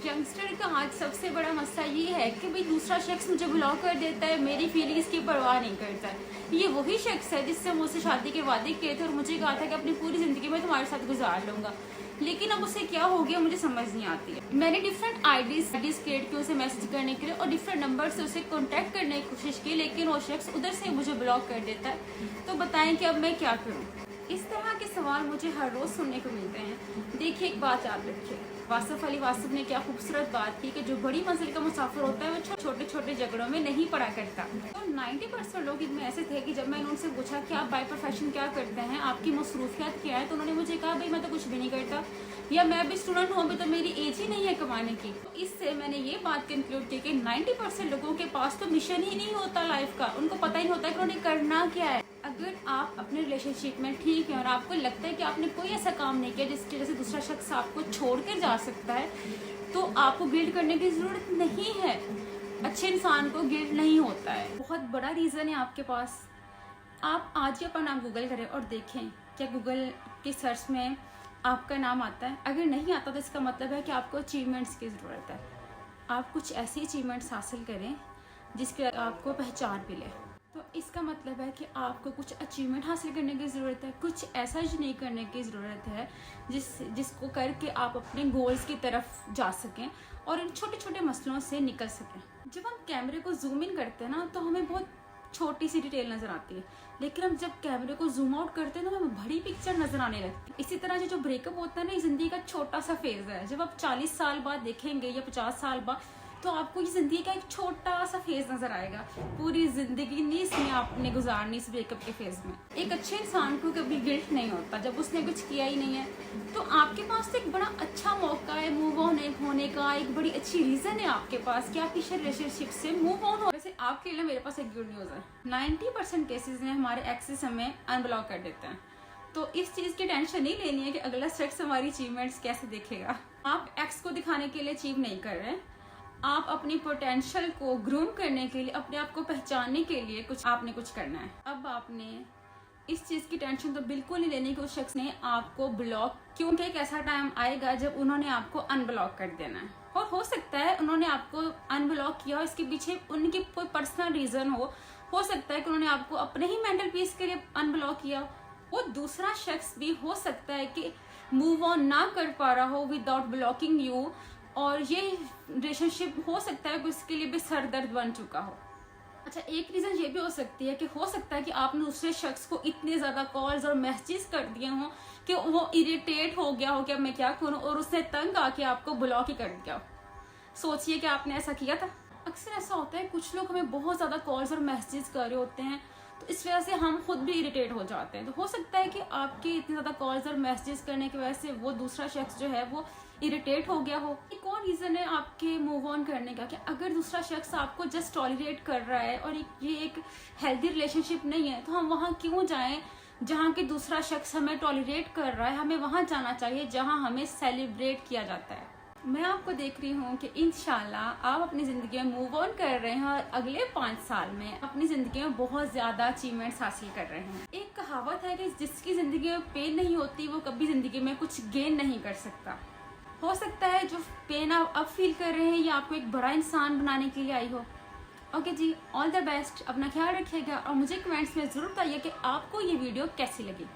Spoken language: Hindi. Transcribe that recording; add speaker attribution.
Speaker 1: यंगस्टर का आज सबसे बड़ा मसला ये है कि भाई दूसरा शख्स मुझे ब्लॉक कर देता है, मेरी फीलिंग्स की परवाह नहीं करता है। ये वही शख्स है जिससे मुझसे शादी के वादे किए थे और मुझे कहा था कि अपनी पूरी ज़िंदगी में तुम्हारे साथ गुजार लूँगा, लेकिन अब उसे क्या हो गया मुझे समझ नहीं आती है। मैंने डिफरेंट आईडीज क्रिएट की उसे मैसेज करने के लिए और डिफरेंट नंबर से उसे कॉन्टैक्ट करने की कोशिश की, लेकिन वो शख्स उधर से मुझे ब्लॉक कर देता है। तो बताएं कि अब मैं क्या करूँ। इस तरह के सवाल मुझे हर रोज़ सुनने को मिलते हैं। देखिए, एक बात याद रखिए, वासिफ अली वासिफ ने क्या खूबसूरत बात की कि जो बड़ी मंजिल का मुसाफिर होता है वो छोटे छोटे झगड़ों में नहीं पड़ा करता। तो 90% लोग इनमें ऐसे थे कि जब मैंने उनसे पूछा कि आप बाय प्रोफेशन क्या करते हैं, आपकी मसरूफियात क्या है, तो उन्होंने मुझे कहा भाई मैं तो कुछ भी नहीं करता, या मैं भी स्टूडेंट हूँ, अभी तो मेरी एज ही नहीं है कमाने की। तो इससे मैंने ये बात कंक्लूड की कि 90% लोगों के पास तो मिशन ही नहीं होता लाइफ का, उनको पता ही नहीं होता कि उन्हें करना क्या है। अगर आप अपने रिलेशनशिप में ठीक हैं और आपको लगता है कि आपने कोई ऐसा काम नहीं किया जिसकी वजह से दूसरा शख्स आपको छोड़ कर जा सकता है, तो आपको गिल्ट करने की ज़रूरत नहीं है। अच्छे इंसान को गिल्ट नहीं होता है। बहुत बड़ा रीज़न है आपके पास। आप आज ही अपना नाम गूगल करें और देखें क्या गूगल के सर्च में आपका नाम आता है। अगर नहीं आता तो इसका मतलब है कि आपको अचीवमेंट्स की ज़रूरत है। आप कुछ ऐसी अचीवमेंट्स हासिल करें जिसकी आपको पहचान मिले। तो इसका मतलब है कि आपको कुछ अचीवमेंट हासिल करने की ज़रूरत है, कुछ ऐसा नहीं करने की ज़रूरत है जिसको करके आप अपने गोल्स की तरफ जा सकें और इन छोटे छोटे मसलों से निकल सकें। जब हम कैमरे को जूम इन करते हैं ना, तो हमें बहुत छोटी सी डिटेल नज़र आती है, लेकिन हम जब कैमरे को जूम आउट करते हैं तो हमें बड़ी पिक्चर नज़र आने लगती है। इसी तरह से जो ब्रेकअप होता है ना, ये ज़िंदगी का छोटा सा फेज़ है। जब आप 40 साल बाद देखेंगे या 50 साल बाद, तो आपको ये ज़िंदगी का एक छोटा सा फेज़ नज़र आएगा। पूरी ज़िंदगी नहीं इसमें आपने गुजारनी इस ब्रेकअप के फेज़ में। एक अच्छे इंसान को कभी गिल्ट नहीं होता जब उसने कुछ किया ही नहीं है। तो आपके पास तो एक बड़ा अच्छा मौका है मूव ऑन होने का, एक बड़ी अच्छी रीज़न है आपके पास कि आप इस रिलेशनशिप से मूव ऑन हो। वैसे आपके लिए मेरे पास एक गुड न्यूज़ है। 90% केसेस में हमारे एक्सेस हमें अनब्लॉक कर देते हैं। तो इस चीज़ की टेंशन नहीं लेनी है कि अगला शख्स हमारी अचीवमेंट्स कैसे देखेगा। आप एक्स को दिखाने के लिए अचीव नहीं कर रहे, आप अपनी पोटेंशियल को ग्रूम करने के लिए, अपने आप को पहचानने के लिए आपने कुछ करना है। अब आपने इस चीज़ की टेंशन तो बिल्कुल नहीं लेनी कि उस शख्स ने आपको ब्लॉक, क्योंकि एक ऐसा टाइम आएगा जब उन्होंने आपको अनब्लॉक कर देना है। और हो सकता है उन्होंने आपको अनब्लॉक किया, इसके पीछे उनकी कोई पर्सनल रीज़न हो सकता है कि उन्होंने आपको अपने ही मेंटल पीस के लिए अनब्लॉक किया। वो दूसरा शख्स भी हो सकता है कि मूव ऑन ना कर पा रहा हो विदाउट ब्लॉकिंग यू, और ये रिलेशनशिप हो सकता है कि उसके लिए भी सर दर्द बन चुका हो। अच्छा, एक रीज़न ये भी हो सकती है कि हो सकता है कि आपने दूसरे शख्स को इतने ज़्यादा कॉल्स और मैसेजेस कर दिए हों कि वो इरिटेट हो गया हो कि अब मैं क्या करूं, और उसने तंग आके आपको ब्लॉक ही कर दिया हो। सोचिए कि आपने ऐसा किया था। अक्सर ऐसा होता है, कुछ लोग हमें बहुत ज़्यादा कॉल्स और मैसेजेस कर रहे होते हैं, तो इस वजह से हम खुद भी इरिटेट हो जाते हैं। तो हो सकता है कि आपके इतने ज़्यादा कॉल्स और मैसेजेस करने की वजह से वो दूसरा शख्स जो है वो इरिटेट हो गया हो। एक और रीज़न है आपके मूव ऑन करने का कि अगर दूसरा शख्स आपको जस्ट टॉलरेट कर रहा है और ये एक हेल्दी रिलेशनशिप नहीं है, तो हम वहाँ क्यों जाएं जहाँ कि दूसरा शख्स हमें टॉलरेट कर रहा है। हमें वहाँ जाना चाहिए जहाँ हमें सेलिब्रेट किया जाता है। मैं आपको देख रही हूँ कि इंशाल्लाह आप अपनी ज़िंदगी में मूव ऑन कर रहे हैं और अगले 5 साल में अपनी ज़िंदगी में बहुत ज़्यादा अचीवमेंट्स हासिल कर रहे हैं। एक कहावत है कि जिसकी ज़िंदगी में पेन नहीं होती वो कभी ज़िंदगी में कुछ गेन नहीं कर सकता। हो सकता है जो पेन आप अब फील कर रहे हैं ये आपको एक बड़ा इंसान बनाने के लिए आई हो। ओके जी, ऑल द बेस्ट, अपना ख्याल रखिएगा और मुझे कमेंट्स में ज़रूर बताइए कि आपको ये वीडियो कैसी लगी।